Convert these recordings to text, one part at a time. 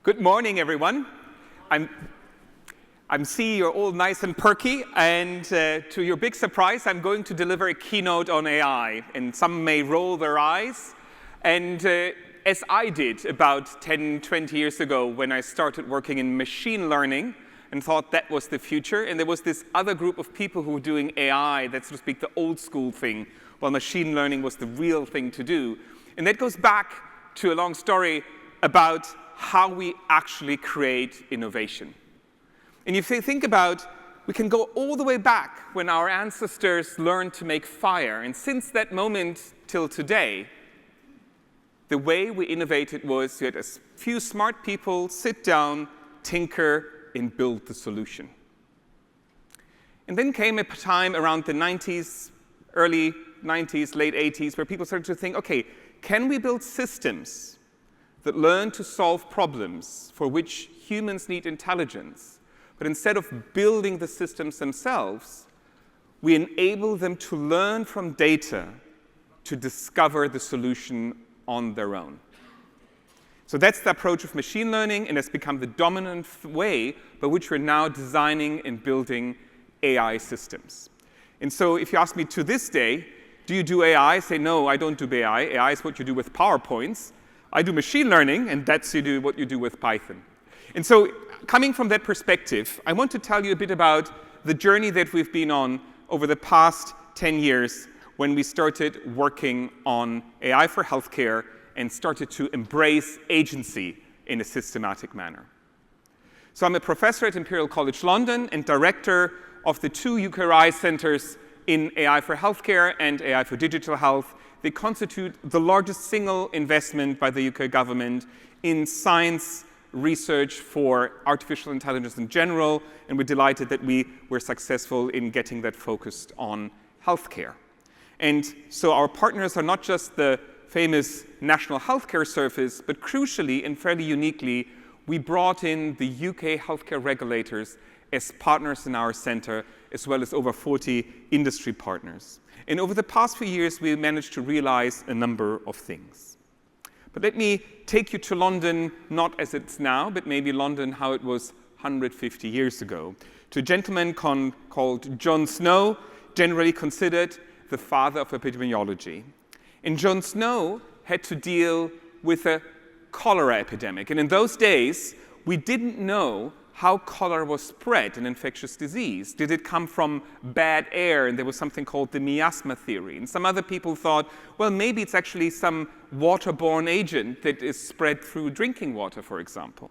Good morning, everyone. I'm seeing you're all nice and perky, and to your big surprise, I'm going to deliver a keynote on AI. And some may roll their eyes, and as I did about 10, 20 years ago when I started working in machine learning and thought that was the future, and there was this other group of people who were doing AI, that's, so to speak, the old school thing, while machine learning was the real thing to do. And that goes back to a long story about how we actually create innovation. And if you think about, we can go all the way back when our ancestors learned to make fire. And since that moment till today, the way we innovated was you had a few smart people sit down, tinker, and build the solution. And then came a time around the 90s, early 90s, late 80s, where people started to think, okay, can we build systems that learn to solve problems for which humans need intelligence, but instead of building the systems themselves, we enable them to learn from data to discover the solution on their own. So that's the approach of machine learning, and it's become the dominant way by which we're now designing and building AI systems. And so if you ask me to this day, do you do AI? I say, no, I don't do AI. AI is what you do with PowerPoints. I do machine learning, and that's what you do with Python. And so coming from that perspective, I want to tell you a bit about the journey that we've been on over the past 10 years when we started working on AI for healthcare and started to embrace agency in a systematic manner. So I'm a professor at Imperial College London and director of the two UKRI centers in AI for healthcare and AI for digital health. They constitute the largest single investment by the UK government in science research for artificial intelligence in general, and we're delighted that we were successful in getting that focused on healthcare. And so our partners are not just the famous National Healthcare Service, but crucially and fairly uniquely, we brought in the UK healthcare regulators as partners in our center, as well as over 40 industry partners. And over the past few years, we managed to realize a number of things. But let me take you to London, not as it's now, but maybe London how it was 150 years ago, to a gentleman called John Snow, generally considered the father of epidemiology. And John Snow had to deal with a cholera epidemic. And in those days, we didn't know how cholera was spread, an infectious disease. Did it come from bad air? And there was something called the miasma theory. And some other people thought, well, maybe it's actually some waterborne agent that is spread through drinking water, for example.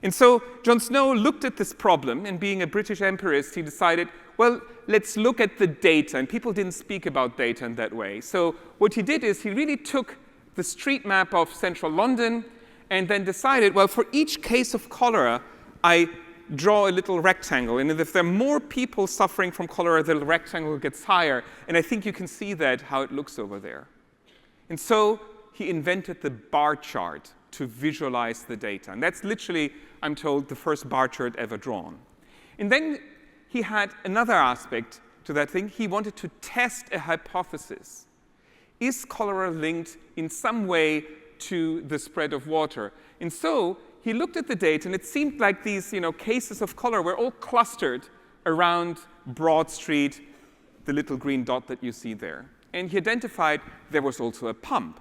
And so John Snow looked at this problem, and being a British empirist, he decided, well, let's look at the data. And people didn't speak about data in that way. So what he did is he really took the street map of central London and then decided, well, for each case of cholera, I draw a little rectangle, and if there are more people suffering from cholera, the rectangle gets higher. And I think you can see that, how it looks over there. And so he invented the bar chart to visualize the data. And that's literally, I'm told, the first bar chart ever drawn. And then he had another aspect to that thing. He wanted to test a hypothesis. Is cholera linked in some way to the spread of water? And so he looked at the data, and it seemed like these cases of cholera were all clustered around Broad Street, the little green dot that you see there. And he identified there was also a pump,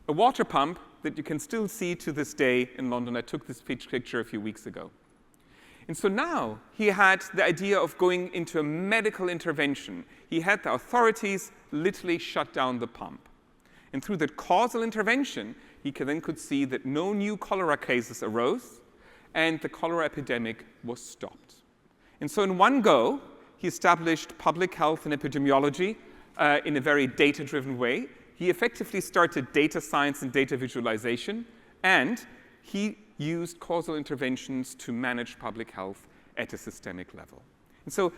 a water pump that you can still see to this day in London. I took this picture a few weeks ago. And so now he had the idea of going into a medical intervention. He had the authorities literally shut down the pump. And through that causal intervention, he then could see that no new cholera cases arose, and the cholera epidemic was stopped. And so in one go, he established public health and epidemiology in a very data-driven way. He effectively started data science and data visualization, and he used causal interventions to manage public health at a systemic level. And so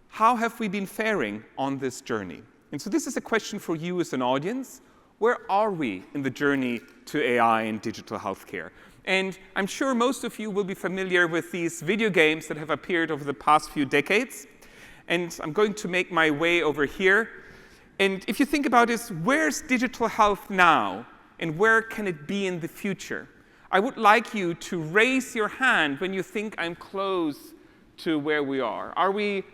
how have we been faring on this journey? And so this is a question for you as an audience. Where are we in the journey to AI and digital healthcare? And I'm sure most of you will be familiar with these video games that have appeared over the past few decades. And I'm going to make my way over here. And if you think about this, where's digital health now? And where can it be in the future? I would like you to raise your hand when you think I'm close to where we are. Are we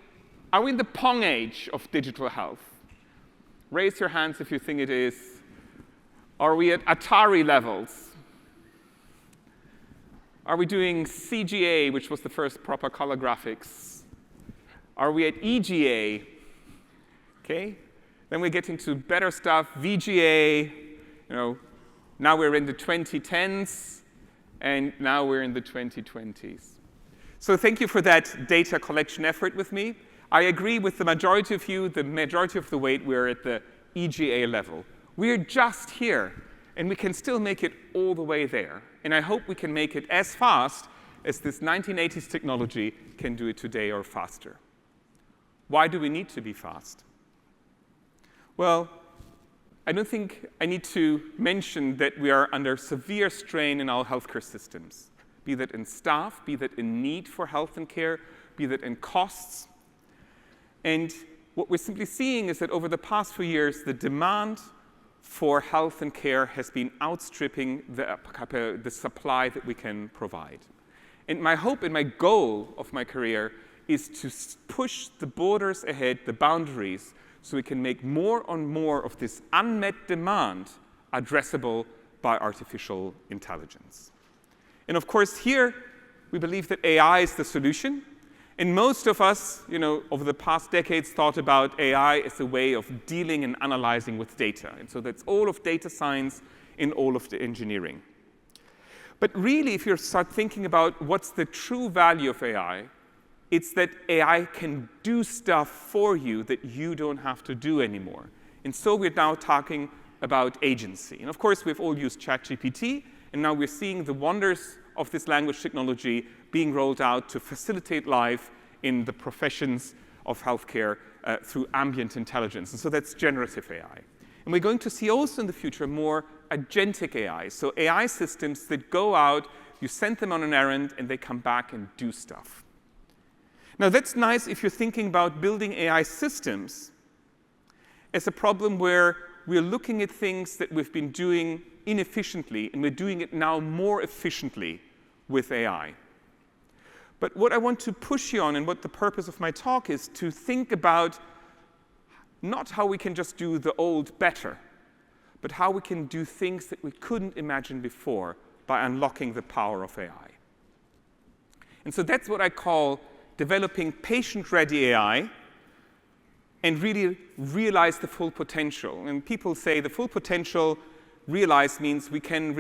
in the Pong age of digital health? Raise your hands if you think it is. Are we at Atari levels? Are we doing CGA, which was the first proper color graphics? Are we at EGA? Okay. Then we get into better stuff, VGA. Now we're in the 2010s, and now we're in the 2020s. So thank you for that data collection effort with me. I agree with the majority of you. The majority of the weight, we're at the EGA level. We're just here, and we can still make it all the way there. And I hope we can make it as fast as this 1980s technology can do it today or faster. Why do we need to be fast? Well, I don't think I need to mention that we are under severe strain in our healthcare systems, be that in staff, be that in need for health and care, be that in costs. And what we're simply seeing is that over the past few years, the demand for health and care has been outstripping the supply that we can provide. And my hope and my goal of my career is to push the borders ahead, the boundaries, so we can make more and more of this unmet demand addressable by artificial intelligence. And of course, here, we believe that AI is the solution. And most of us, over the past decades, thought about AI as a way of dealing and analyzing with data. And so that's all of data science and all of the engineering. But really, if you start thinking about what's the true value of AI, it's that AI can do stuff for you that you don't have to do anymore. And so we're now talking about agency. And of course, we've all used ChatGPT, and now we're seeing the wonders of this language technology being rolled out to facilitate life in the professions of healthcare through ambient intelligence. And so that's generative AI. And we're going to see also in the future more agentic AI. So AI systems that go out, you send them on an errand, and they come back and do stuff. Now, that's nice if you're thinking about building AI systems as a problem where we're looking at things that we've been doing inefficiently, and we're doing it now more efficiently with AI. But what I want to push you on, and what the purpose of my talk is, to think about not how we can just do the old better, but how we can do things that we couldn't imagine before by unlocking the power of AI. And so that's what I call developing patient-ready AI and really realize the full potential. And people say the full potential realized means we can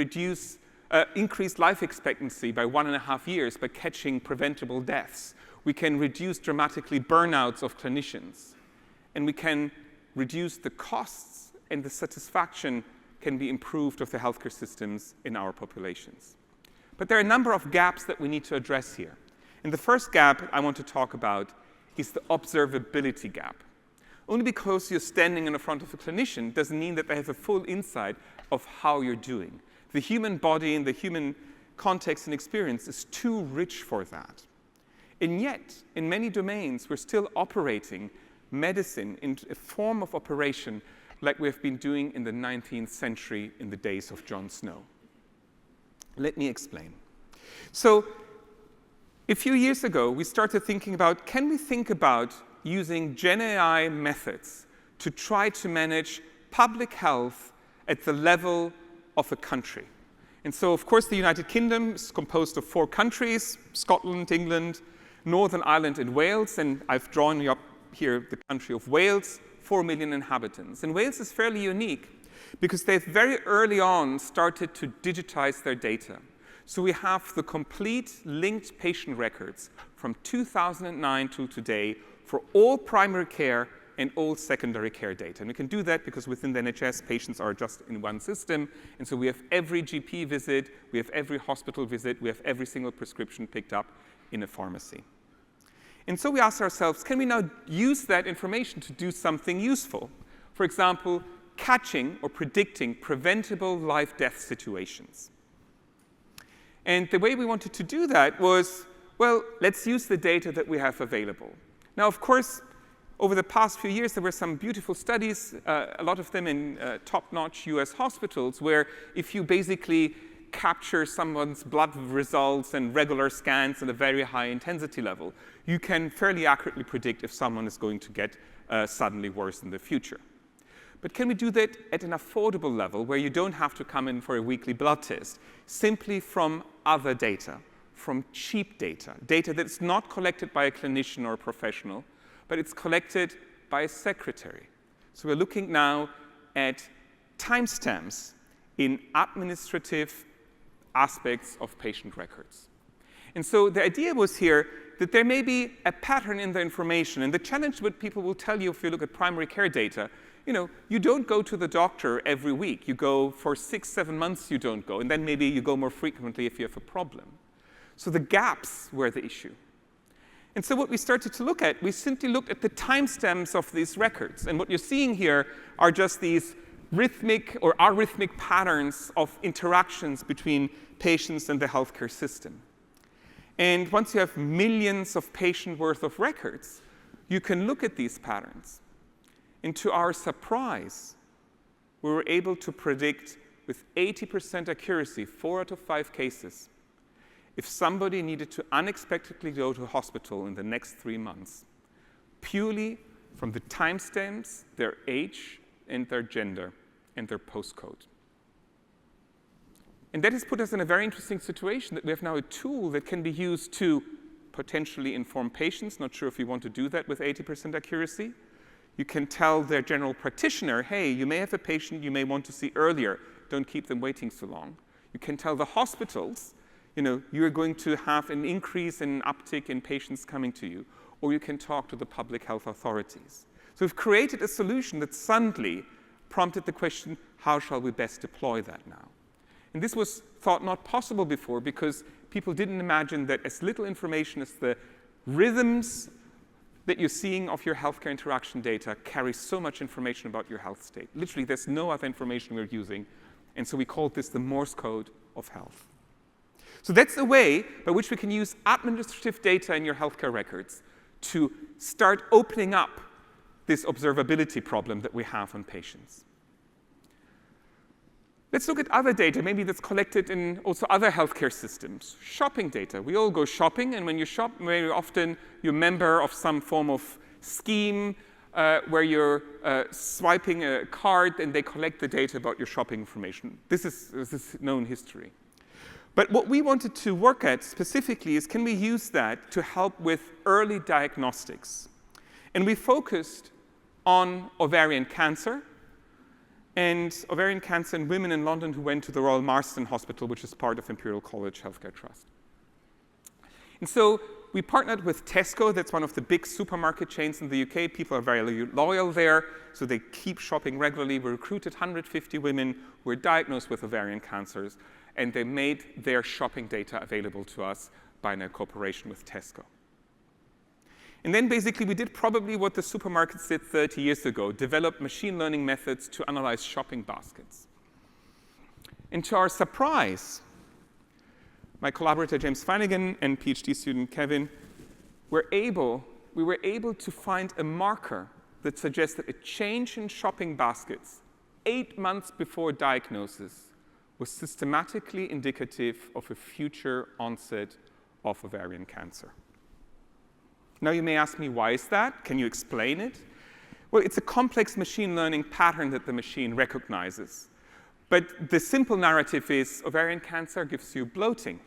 increase life expectancy by 1.5 years by catching preventable deaths. We can reduce dramatically burnouts of clinicians. And we can reduce the costs, and the satisfaction can be improved of the healthcare systems in our populations. But there are a number of gaps that we need to address here. And the first gap I want to talk about is the observability gap. Only because you're standing in front of a clinician doesn't mean that they have a full insight of how you're doing. The human body and the human context and experience is too rich for that. And yet, in many domains, we're still operating medicine in a form of operation like we've been doing in the 19th century in the days of Jon Snow. Let me explain. So, a few years ago, we started thinking about, can we think about using Gen AI methods to try to manage public health at the level of a country? And so, of course, the United Kingdom is composed of 4 countries, Scotland, England, Northern Ireland, and Wales. And I've drawn up here the country of Wales, 4 million inhabitants. And Wales is fairly unique because they've very early on started to digitize their data. So we have the complete linked patient records from 2009 to today for all primary care and all secondary care data. And we can do that because within the NHS, patients are just in one system. And so we have every GP visit, we have every hospital visit, we have every single prescription picked up in a pharmacy. And so we asked ourselves, can we now use that information to do something useful? For example, catching or predicting preventable life-death situations. And the way we wanted to do that was, well, let's use the data that we have available. Now, of course, over the past few years, there were some beautiful studies, a lot of them in top-notch US hospitals, where if you basically capture someone's blood results and regular scans at a very high intensity level, you can fairly accurately predict if someone is going to get suddenly worse in the future. But can we do that at an affordable level where you don't have to come in for a weekly blood test, simply from other data, from cheap data, data that's not collected by a clinician or a professional, but it's collected by a secretary? So we're looking now at timestamps in administrative aspects of patient records. And so the idea was here that there may be a pattern in the information. And the challenge what people will tell you if you look at primary care data, you don't go to the doctor every week. You go for 6, 7 months, you don't go. And then maybe you go more frequently if you have a problem. So the gaps were the issue. And so what we started to look at, we simply looked at the timestamps of these records. And what you're seeing here are just these rhythmic or arrhythmic patterns of interactions between patients and the healthcare system. And once you have millions of patient worth of records, you can look at these patterns. And to our surprise, we were able to predict with 80% accuracy, 4 out of 5 cases, if somebody needed to unexpectedly go to a hospital in the next 3 months, purely from the timestamps, their age, and their gender, and their postcode. And that has put us in a very interesting situation that we have now a tool that can be used to potentially inform patients. Not sure if you want to do that with 80% accuracy. You can tell their general practitioner, hey, you may have a patient you may want to see earlier. Don't keep them waiting so long. You can tell the hospitals, you're going to have an increase in uptick in patients coming to you. Or you can talk to the public health authorities. So we've created a solution that suddenly prompted the question, how shall we best deploy that now? And this was thought not possible before because people didn't imagine that as little information as the rhythms that you're seeing of your healthcare interaction data carry so much information about your health state. Literally, there's no other information we're using. And so we called this the Morse code of health. So that's a way by which we can use administrative data in your healthcare records to start opening up this observability problem that we have on patients. Let's look at other data, maybe that's collected in also other healthcare systems. Shopping data. We all go shopping, and when you shop, very often you're a member of some form of scheme where you're swiping a card and they collect the data about your shopping information. This is known history. But what we wanted to work at specifically is, can we use that to help with early diagnostics? And we focused on ovarian cancer, and ovarian cancer in women in London who went to the Royal Marsden Hospital, which is part of Imperial College Healthcare Trust. And so we partnered with Tesco. That's one of the big supermarket chains in the UK. People are very loyal there, so they keep shopping regularly. We recruited 150 women who were diagnosed with ovarian cancers, and they made their shopping data available to us by a cooperation with Tesco. And then basically we did probably what the supermarkets did 30 years ago, develop machine learning methods to analyze shopping baskets. And to our surprise, my collaborator James Flanagan and PhD student Kevin we were able to find a marker that suggests that a change in shopping baskets 8 months before diagnosis was systematically indicative of a future onset of ovarian cancer. Now you may ask me, why is that? Can you explain it? Well, it's a complex machine learning pattern that the machine recognizes. But the simple narrative is ovarian cancer gives you bloating.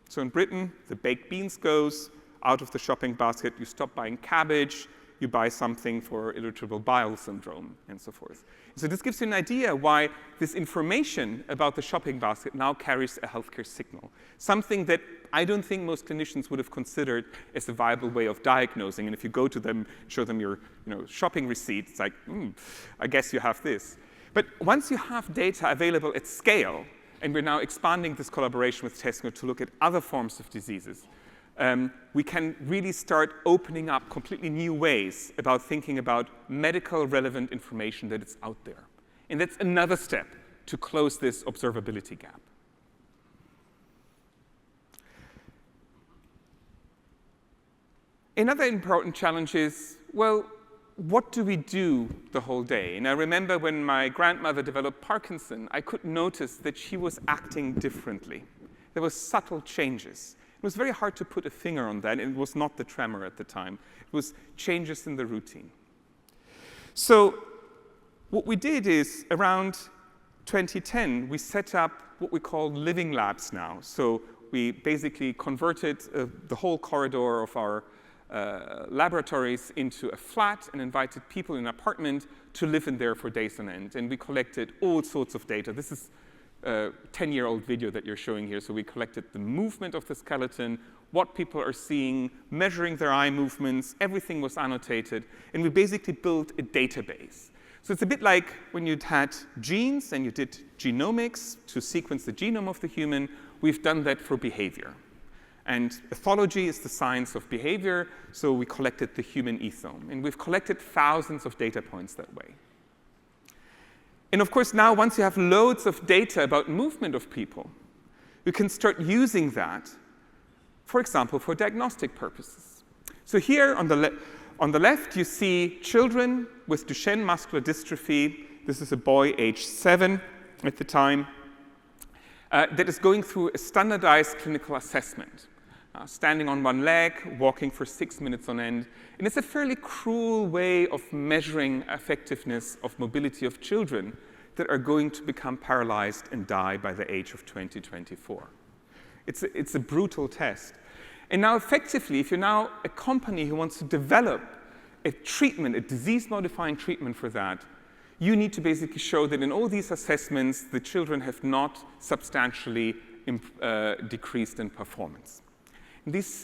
So in Britain, the baked beans goes out of the shopping basket. You stop buying cabbage. You buy something for irritable bowel syndrome, and so forth. So this gives you an idea why this information about the shopping basket now carries a healthcare signal, something that I don't think most clinicians would have considered as a viable way of diagnosing. And if you go to them, show them your shopping receipt, it's like, I guess you have this. But once you have data available at scale, and we're now expanding this collaboration with Tesco to look at other forms of diseases, we can really start opening up completely new ways about thinking about medical relevant information that is out there. And that's another step to close this observability gap. Another important challenge is, well, what do we do the whole day? And I remember when my grandmother developed Parkinson, I could notice that she was acting differently. There were subtle changes. It was very hard to put a finger on that, and it was not the tremor at the time. It was changes in the routine. So what we did is, around 2010, we set up what we call living labs now. So we basically converted the whole corridor of our laboratories into a flat and invited people in an apartment to live in there for days on end. And we collected all sorts of data. This is a 10-year-old video that you're showing here. So we collected the movement of the skeleton, what people are seeing, measuring their eye movements. Everything was annotated. And we basically built a database. So it's a bit like when you'd had genes and you did genomics to sequence the genome of the human. We've done that for behavior. And ethology is the science of behavior, so we collected the human ethome. And we've collected thousands of data points that way. And of course, now once you have loads of data about movement of people, you can start using that, for example, for diagnostic purposes. So here on the left, you see children with Duchenne muscular dystrophy. This is a boy aged 7 at the time that is going through a standardized clinical assessment. Standing on one leg, walking for 6 minutes on end. And it's a fairly cruel way of measuring effectiveness of mobility of children that are going to become paralyzed and die by the age of 2024. It's a brutal test. And now effectively, if you're now a company who wants to develop a treatment, a disease-modifying treatment for that, you need to basically show that in all these assessments, the children have not substantially decreased in performance. These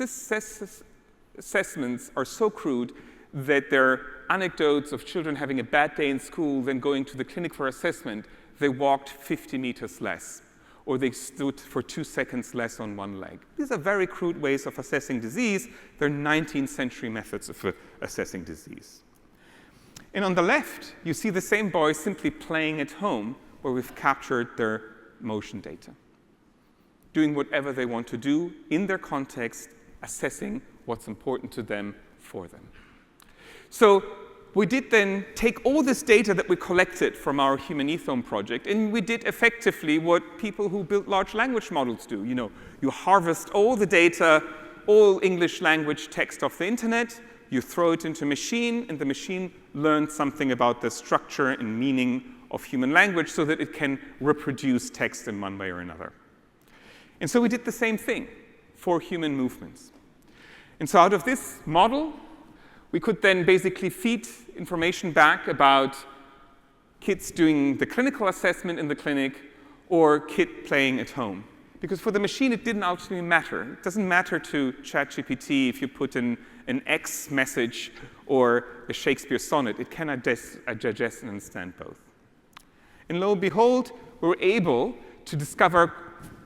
assessments are so crude that they're anecdotes of children having a bad day in school, then going to the clinic for assessment. They walked 50 meters less, or they stood for 2 seconds less on one leg. These are very crude ways of assessing disease. They're 19th century methods of assessing disease. And on the left, you see the same boys simply playing at home, where we've captured their motion data, doing whatever they want to do in their context, assessing what's important to them for them. So we did then take all this data that we collected from our Human Ethome project, and we did effectively what people who build large language models do. You harvest all the data, all English language text off the internet, you throw it into a machine, and the machine learns something about the structure and meaning of human language so that it can reproduce text in one way or another. And so we did the same thing for human movements. And so out of this model, we could then basically feed information back about kids doing the clinical assessment in the clinic or kid playing at home. Because for the machine, it didn't actually matter. It doesn't matter to ChatGPT if you put in an X message or a Shakespeare sonnet. It can digest and understand both. And lo and behold, we were able to discover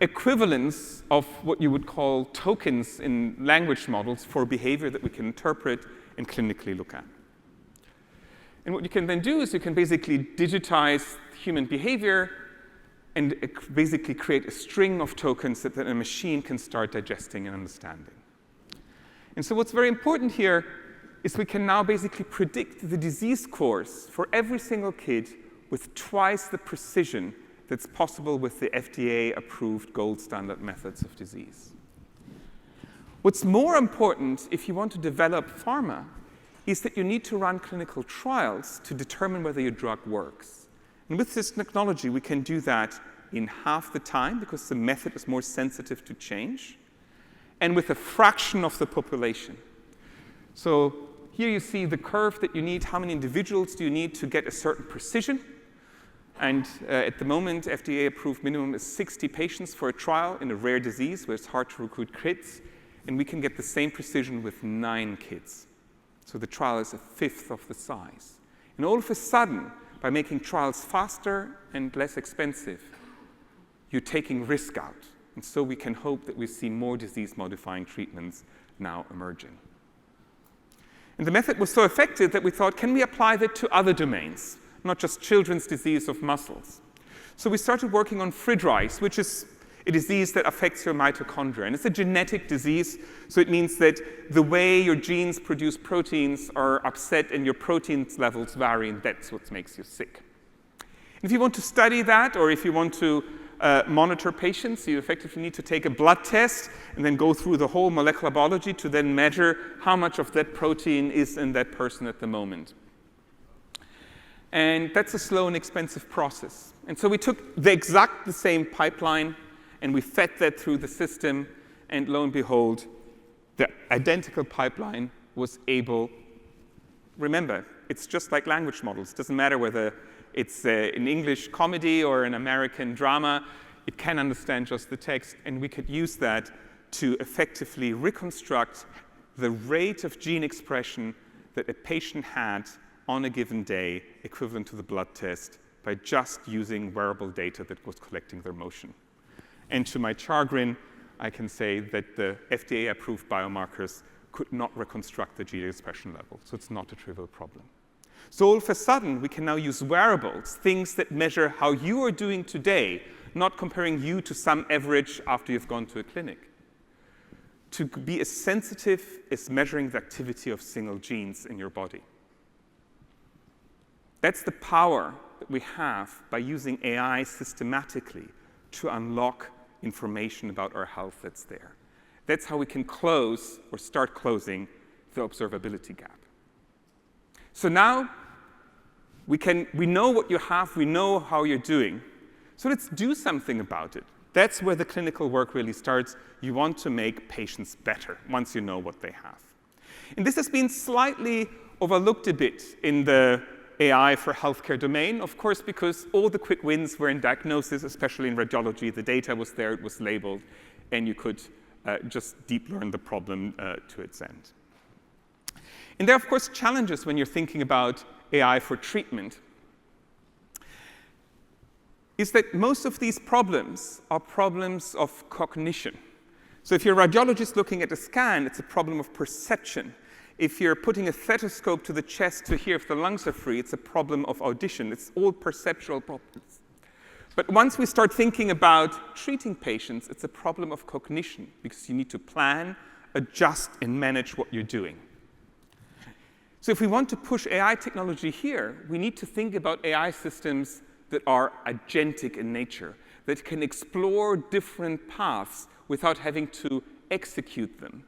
equivalence of what you would call tokens in language models for behavior that we can interpret and clinically look at. And what you can then do is you can basically digitize human behavior and basically create a string of tokens that then a machine can start digesting and understanding. And so what's very important here is we can now basically predict the disease course for every single kid with twice the precision that's possible with the FDA-approved gold standard methods of disease. What's more important if you want to develop pharma is that you need to run clinical trials to determine whether your drug works. And with this technology, we can do that in half the time because the method is more sensitive to change, and with a fraction of the population. So here you see the curve that you need. How many individuals do you need to get a certain precision? And at the moment, FDA-approved minimum is 60 patients for a trial in a rare disease where it's hard to recruit kids. And we can get the same precision with 9 kids. So the trial is a fifth of the size. And all of a sudden, by making trials faster and less expensive, you're taking risk out. And so we can hope that we see more disease-modifying treatments now emerging. And the method was so effective that we thought, can we apply that to other domains, not just children's disease of muscles? So we started working on Friedreich's, which is a disease that affects your mitochondria. And it's a genetic disease, so it means that the way your genes produce proteins are upset and your protein levels vary, and that's what makes you sick. If you want to study that, or if you want to monitor patients, you effectively need to take a blood test and then go through the whole molecular biology to then measure how much of that protein is in that person at the moment. And that's a slow and expensive process. And so we took the same pipeline and we fed that through the system, and lo and behold, the identical pipeline was able, remember, it's just like language models. It doesn't matter whether it's an English comedy or an American drama. It can understand just the text, and we could use that to effectively reconstruct the rate of gene expression that a patient had on a given day, equivalent to the blood test, by just using wearable data that was collecting their motion. And to my chagrin, I can say that the FDA-approved biomarkers could not reconstruct the gene expression level, so it's not a trivial problem. So all of a sudden, we can now use wearables, things that measure how you are doing today, not comparing you to some average after you've gone to a clinic, to be as sensitive as measuring the activity of single genes in your body. That's the power that we have by using AI systematically to unlock information about our health that's there. That's how we can close or start closing the observability gap. So now we know what you have, we know how you're doing. So let's do something about it. That's where the clinical work really starts. You want to make patients better once you know what they have. And this has been slightly overlooked a bit in the AI for healthcare domain, of course, because all the quick wins were in diagnosis, especially in radiology. The data was there, it was labeled, and you could just deep learn the problem to its end. And there are, of course, challenges when you're thinking about AI for treatment. Is that most of these problems are problems of cognition. So if you're a radiologist looking at a scan, it's a problem of perception. If you're putting a stethoscope to the chest to hear if the lungs are free, it's a problem of audition. It's all perceptual problems. But once we start thinking about treating patients, it's a problem of cognition, because you need to plan, adjust, and manage what you're doing. So if we want to push AI technology here, we need to think about AI systems that are agentic in nature, that can explore different paths without having to execute them,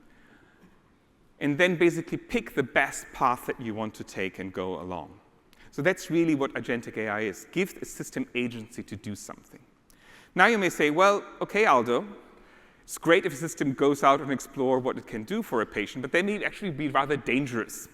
and then basically pick the best path that you want to take and go along. So that's really what agentic AI is. Give a system agency to do something. Now you may say, well, OK, Aldo, it's great if a system goes out and explore what it can do for a patient, but they may actually be rather dangerous.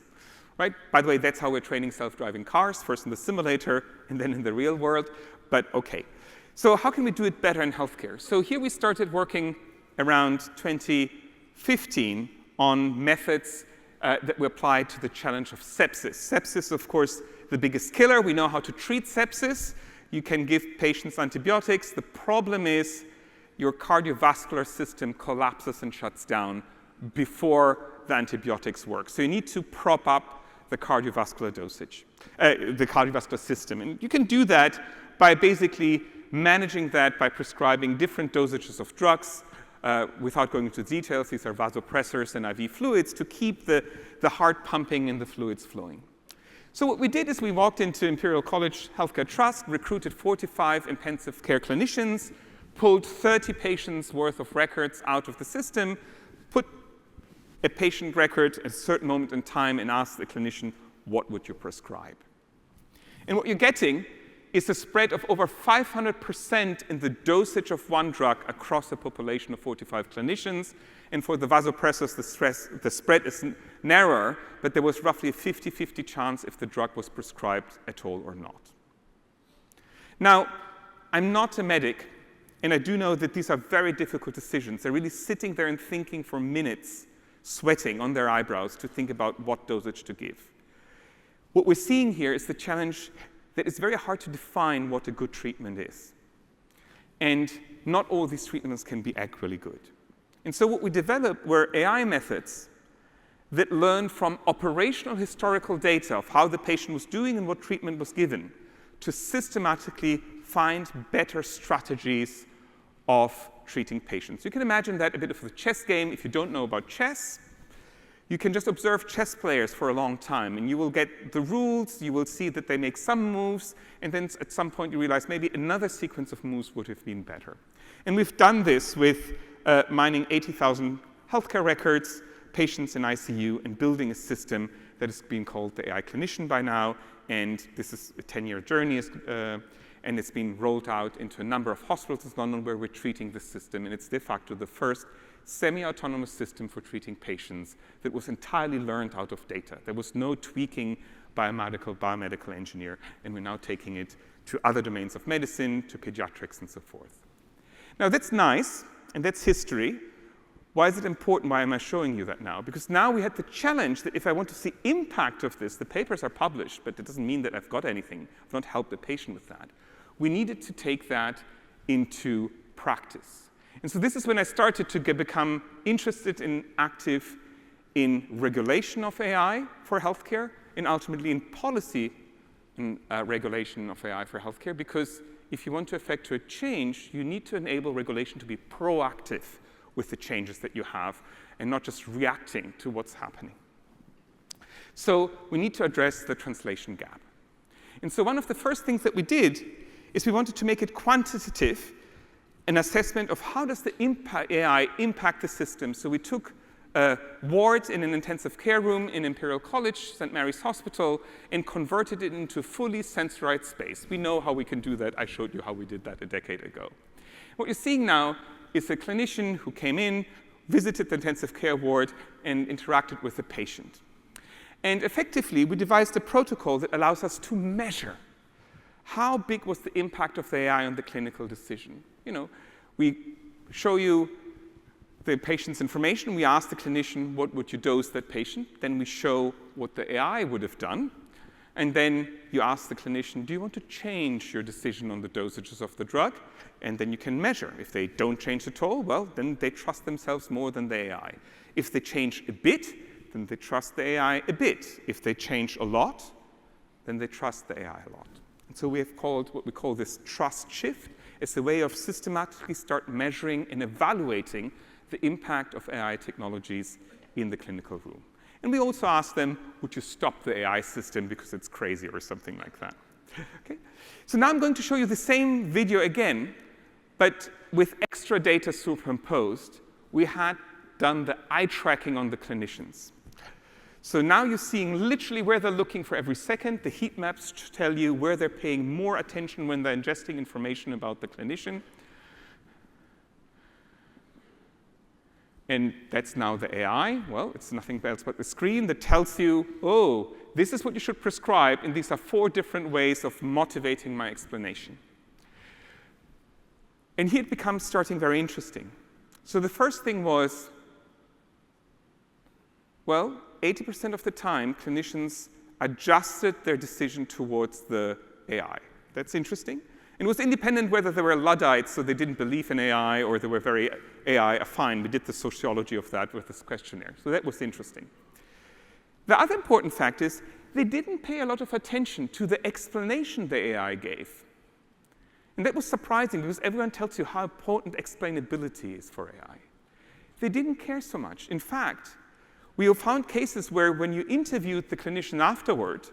Right? By the way, that's how we're training self-driving cars, first in the simulator and then in the real world. But OK. So how can we do it better in healthcare? So here we started working around 2015 on methods that we applied to the challenge of sepsis. Sepsis, of course, the biggest killer. We know how to treat sepsis. You can give patients antibiotics. The problem is your cardiovascular system collapses and shuts down before the antibiotics work. So you need to prop up the cardiovascular the cardiovascular system. And you can do that by basically managing that by prescribing different dosages of drugs. Without going into details, these are vasopressors and IV fluids to keep the heart pumping and the fluids flowing. So what we did is we walked into Imperial College Healthcare Trust, recruited 45 intensive care clinicians, pulled 30 patients' worth of records out of the system, put a patient record at a certain moment in time and ask the clinician, what would you prescribe? And what you're getting is a spread of over 500% in the dosage of one drug across a population of 45 clinicians. And for the vasopressors, the spread is narrower, but there was roughly a 50-50 chance if the drug was prescribed at all or not. Now, I'm not a medic, and I do know that these are very difficult decisions. They're really sitting there and thinking for minutes, sweating on their eyebrows to think about what dosage to give. What we're seeing here is the challenge that it's very hard to define what a good treatment is. And not all these treatments can be equally good. And so what we developed were AI methods that learned from operational historical data of how the patient was doing and what treatment was given to systematically find better strategies of treating patients. You can imagine that a bit of a chess game. If you don't know about chess, you can just observe chess players for a long time, and you will get the rules, you will see that they make some moves, and then at some point you realize maybe another sequence of moves would have been better. And we've done this with mining 80,000 healthcare records, patients in ICU, and building a system that is being called the AI Clinician by now. And this is a 10-year journey, and it's been rolled out into a number of hospitals in London where we're treating the system. And it's de facto the first semi-autonomous system for treating patients that was entirely learned out of data. There was no tweaking by a biomedical engineer, and we're now taking it to other domains of medicine, to pediatrics, and so forth. Now, that's nice, and that's history. Why is it important? Why am I showing you that now? Because now we had the challenge that if I want to see impact of this, the papers are published, but it doesn't mean that I've got anything. I've not helped the patient with that. We needed to take that into practice. And so this is when I started to become interested and active in regulation of AI for healthcare, and ultimately in policy and regulation of AI for healthcare, because if you want to effect a change, you need to enable regulation to be proactive with the changes that you have and not just reacting to what's happening. So we need to address the translation gap. And so one of the first things that we did is we wanted to make it quantitative, an assessment of how does the AI impact the system. So we took a ward in an intensive care room in Imperial College, St. Mary's Hospital, and converted it into a fully sensorized space. We know how we can do that. I showed you how we did that a decade ago. What you're seeing now is a clinician who came in, visited the intensive care ward, and interacted with the patient. And effectively, we devised a protocol that allows us to measure how big was the impact of the AI on the clinical decision. You know, we show you the patient's information. We ask the clinician, what would you dose that patient? Then we show what the AI would have done. And then you ask the clinician, do you want to change your decision on the dosages of the drug? And then you can measure. If they don't change at all, well, then they trust themselves more than the AI. If they change a bit, then they trust the AI a bit. If they change a lot, then they trust the AI a lot. And so we have called what we call this trust shift. It's a way of systematically start measuring and evaluating the impact of AI technologies in the clinical room. And we also ask them, would you stop the AI system because it's crazy or something like that? Okay. So now I'm going to show you the same video again, but with extra data superimposed. We had done the eye tracking on the clinicians. So now you're seeing literally where they're looking for every second. The heat maps tell you where they're paying more attention when they're ingesting information about the clinician. And that's now the AI. Well, it's nothing else but the screen that tells you, oh, this is what you should prescribe, and these are 4 different ways of motivating my explanation. And here it becomes starting very interesting. So the first thing was, well, 80% of the time, clinicians adjusted their decision towards the AI. That's interesting. It was independent whether they were Luddites, so they didn't believe in AI, or they were very AI affine. We did the sociology of that with this questionnaire. So that was interesting. The other important fact is they didn't pay a lot of attention to the explanation the AI gave. And that was surprising, because everyone tells you how important explainability is for AI. They didn't care so much. In fact, we have found cases where when you interviewed the clinician afterward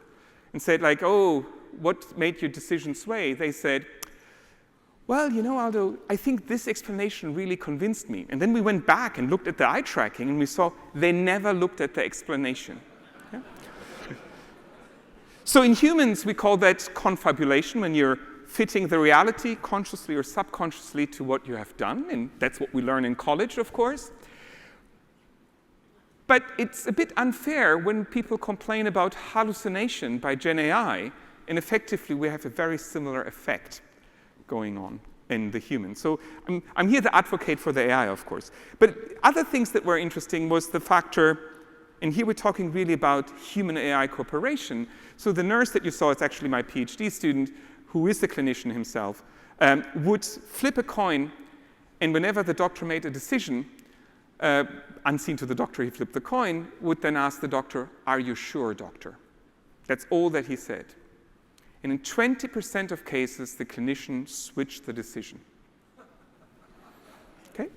and said, like, oh, what made your decision sway? They said, well, you know, Aldo, I think this explanation really convinced me. And then we went back and looked at the eye tracking, and we saw they never looked at the explanation. Yeah? So in humans, we call that confabulation, when you're fitting the reality consciously or subconsciously to what you have done. And that's what we learn in college, of course. But it's a bit unfair when people complain about hallucination by Gen AI, and effectively we have a very similar effect going on in the human. So I'm here to advocate for the AI, of course. But other things that were interesting was the factor, and here we're talking really about human-AI cooperation. So the nurse that you saw is actually my PhD student, who is the clinician himself, would flip a coin, and whenever the doctor made a decision, unseen to the doctor, he flipped the coin, would then ask the doctor, are you sure, doctor? That's all that he said. And in 20% of cases, the clinician switched the decision. Okay?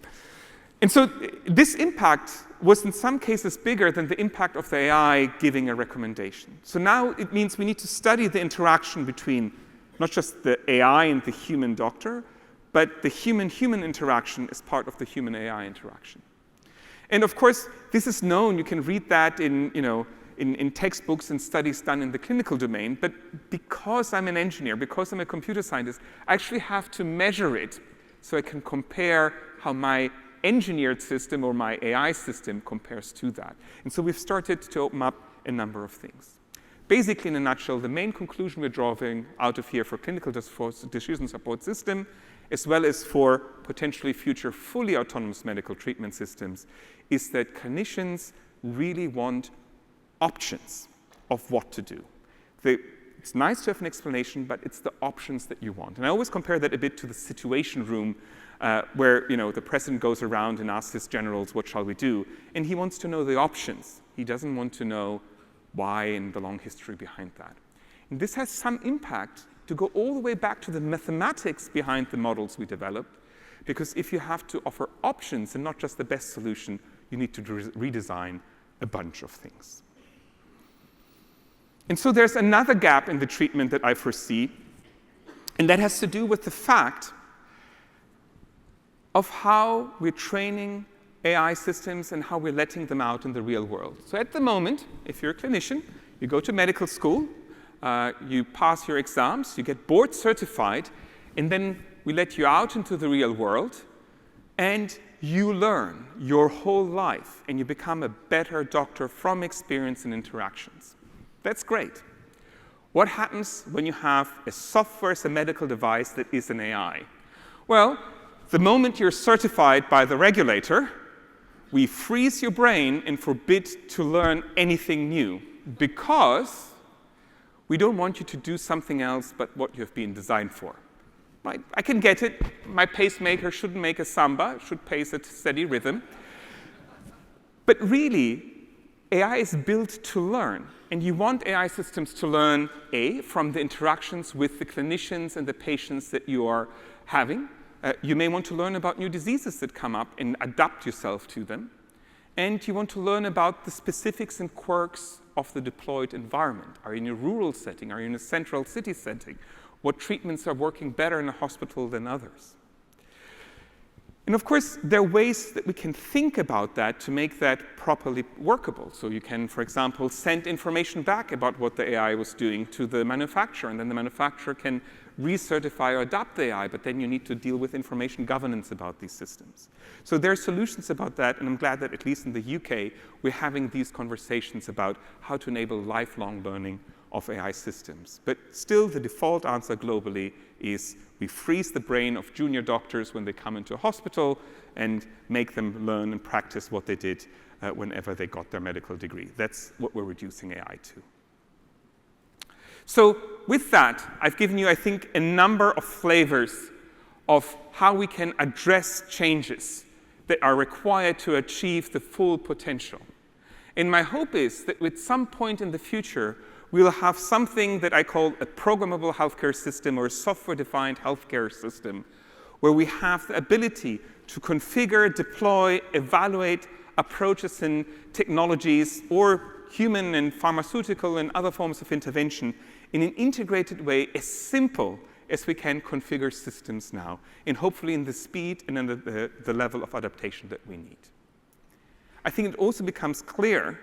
And so this impact was in some cases bigger than the impact of the AI giving a recommendation. So now it means we need to study the interaction between not just the AI and the human doctor, but the human-human interaction is part of the human-AI interaction. And of course, this is known. You can read that in textbooks and studies done in the clinical domain. But because I'm an engineer, because I'm a computer scientist, I actually have to measure it so I can compare how my engineered system or my AI system compares to that. And so we've started to open up a number of things. Basically, in a nutshell, the main conclusion we're drawing out of here for clinical decision support system, as well as for potentially future fully autonomous medical treatment systems, is that clinicians really want options of what to do. It's nice to have an explanation, but it's the options that you want. And I always compare that a bit to the situation room where the president goes around and asks his generals, what shall we do? And he wants to know the options. He doesn't want to know why and the long history behind that. And this has some impact to go all the way back to the mathematics behind the models we developed, because if you have to offer options and not just the best solution, you need to redesign a bunch of things. And so there's another gap in the treatment that I foresee, and that has to do with the fact of how we're training AI systems and how we're letting them out in the real world. So at the moment, if you're a clinician, you go to medical school, you pass your exams, you get board certified, and then we let you out into the real world, and you learn your whole life, and you become a better doctor from experience and interactions. That's great. What happens when you have a software as a medical device that is an AI? Well, the moment you're certified by the regulator, we freeze your brain and forbid to learn anything new, because we don't want you to do something else but what you have been designed for. Right? I can get it. My pacemaker shouldn't make a samba. It should pace at a steady rhythm. But really, AI is built to learn. And you want AI systems to learn, A, from the interactions with the clinicians and the patients that you are having. You may want to learn about new diseases that come up and adapt yourself to them. And you want to learn about the specifics and quirks of the deployed environment. Are you in a rural setting? Are you in a central city setting? What treatments are working better in a hospital than others? And of course, there are ways that we can think about that to make that properly workable. So you can, for example, send information back about what the AI was doing to the manufacturer, and then the manufacturer can recertify or adapt the AI, but then you need to deal with information governance about these systems. So there are solutions about that, and I'm glad that at least in the UK, we're having these conversations about how to enable lifelong learning of AI systems. But still, the default answer globally is we freeze the brain of junior doctors when they come into a hospital and make them learn and practice what they did whenever they got their medical degree. That's what we're reducing AI to. So with that, I've given you, I think, a number of flavors of how we can address changes that are required to achieve the full potential. And my hope is that at some point in the future, we'll have something that I call a programmable healthcare system or a software-defined healthcare system, where we have the ability to configure, deploy, evaluate approaches and technologies, or human and pharmaceutical and other forms of intervention in an integrated way as simple as we can configure systems now, and hopefully in the speed and in the level of adaptation that we need. I think it also becomes clear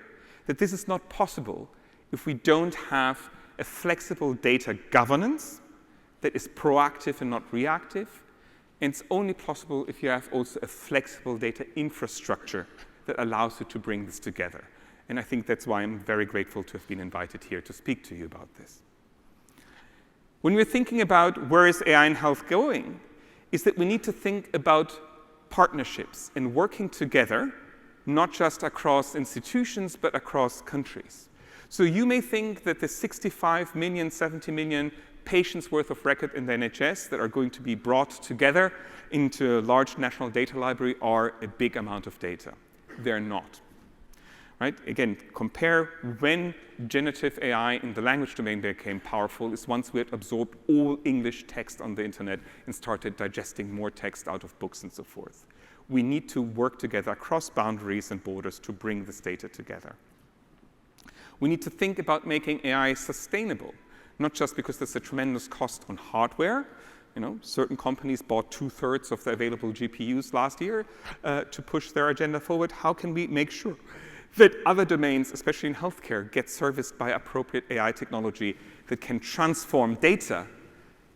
that this is not possible if we don't have a flexible data governance that is proactive and not reactive. And it's only possible if you have also a flexible data infrastructure that allows you to bring this together. And I think that's why I'm very grateful to have been invited here to speak to you about this. When we're thinking about where is AI in health going, is that we need to think about partnerships and working together, not just across institutions, but across countries. So you may think that the 65 million, 70 million patients worth of record in the NHS that are going to be brought together into a large national data library are a big amount of data. They're not. Right? Again, compare when generative AI in the language domain became powerful is once we had absorbed all English text on the internet and started digesting more text out of books and so forth. we need to work together across boundaries and borders to bring this data together. We need to think about making AI sustainable, not just because there's a tremendous cost on hardware. Certain companies bought 2/3 of the available GPUs last year to push their agenda forward. How can we make sure that other domains, especially in healthcare, get serviced by appropriate AI technology that can transform data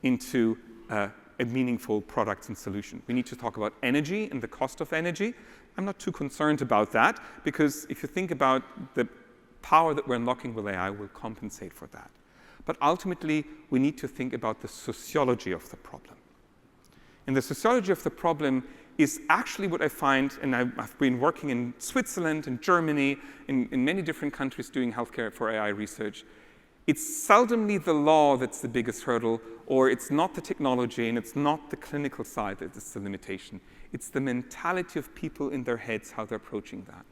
into a meaningful product and solution? We need to talk about energy and the cost of energy. I'm not too concerned about that, because if you think about the power that we're unlocking with AI, will compensate for that. But ultimately, we need to think about the sociology of the problem. And the sociology of the problem is actually what I find, and I've been working in Switzerland and Germany, in many different countries doing healthcare for AI research. It's seldomly the law that's the biggest hurdle, or it's not the technology, and it's not the clinical side that is the limitation. It's the mentality of people in their heads, how they're approaching that.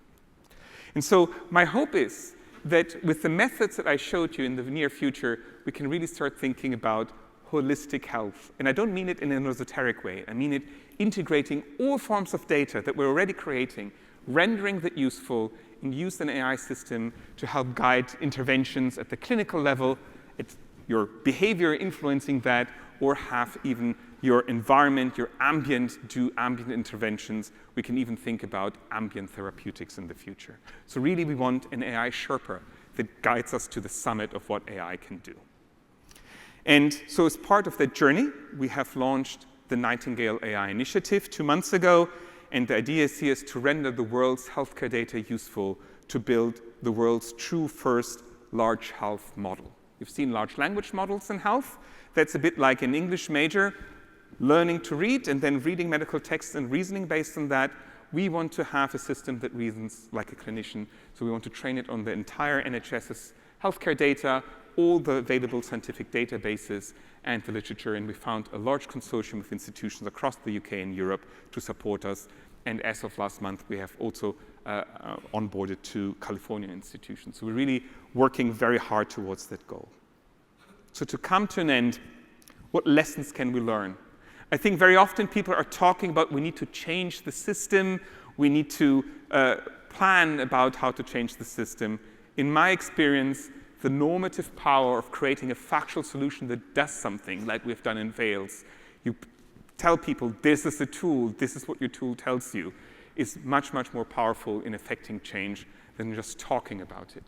And so my hope is that with the methods that I showed you in the near future, we can really start thinking about holistic health. And I don't mean it in an esoteric way. I mean it integrating all forms of data that we're already creating, rendering that useful, and use an AI system to help guide interventions at the clinical level, at your behavior influencing that, or have even your environment, your ambient, do ambient interventions. We can even think about ambient therapeutics in the future. So really, we want an AI Sherpa that guides us to the summit of what AI can do. And so as part of that journey, we have launched the Nightingale AI Initiative 2 months ago. And the idea here is to render the world's healthcare data useful to build the world's true first large health model. You've seen large language models in health. That's a bit like an English major learning to read and then reading medical texts and reasoning based on that. We want to have a system that reasons like a clinician. So we want to train it on the entire NHS's healthcare data, all the available scientific databases and the literature. And we found a large consortium of institutions across the UK and Europe to support us. And as of last month, we have also onboarded 2 California institutions. So we're really working very hard towards that goal. So to come to an end, what lessons can we learn? I think very often people are talking about we need to change the system. We need to plan about how to change the system. In my experience, the normative power of creating a factual solution that does something, like we've done in Wales, you tell people this is a tool, this is what your tool tells you, is much, much more powerful in affecting change than just talking about it.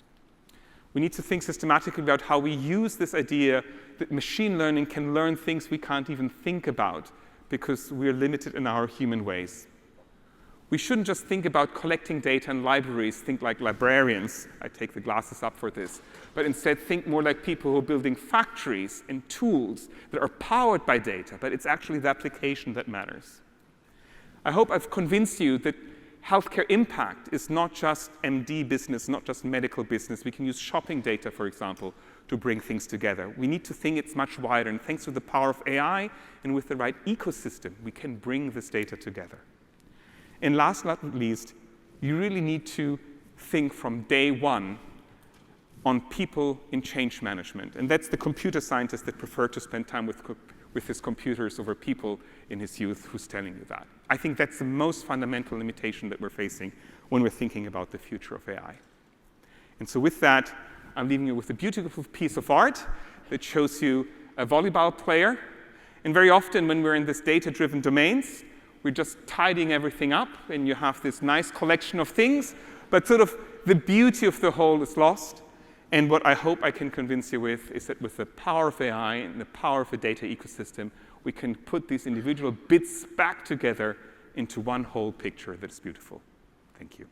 We need to think systematically about how we use this idea that machine learning can learn things we can't even think about because we're limited in our human ways. We shouldn't just think about collecting data in libraries, think like librarians. I take the glasses up for this. But instead, think more like people who are building factories and tools that are powered by data, but it's actually the application that matters. I hope I've convinced you that healthcare impact is not just MD business, not just medical business. We can use shopping data, for example, to bring things together. We need to think it's much wider, and thanks to the power of AI and with the right ecosystem, we can bring this data together. And last but not least, you really need to think from day one on people in change management. And that's the computer scientist that preferred to spend time with his computers over people in his youth who's telling you that. I think that's the most fundamental limitation that we're facing when we're thinking about the future of AI. And so with that, I'm leaving you with a beautiful piece of art that shows you a volleyball player. And very often when we're in this data-driven domains, we're just tidying everything up, and you have this nice collection of things, but sort of the beauty of the whole is lost. And what I hope I can convince you with is that with the power of AI and the power of a data ecosystem, we can put these individual bits back together into one whole picture that's beautiful. Thank you.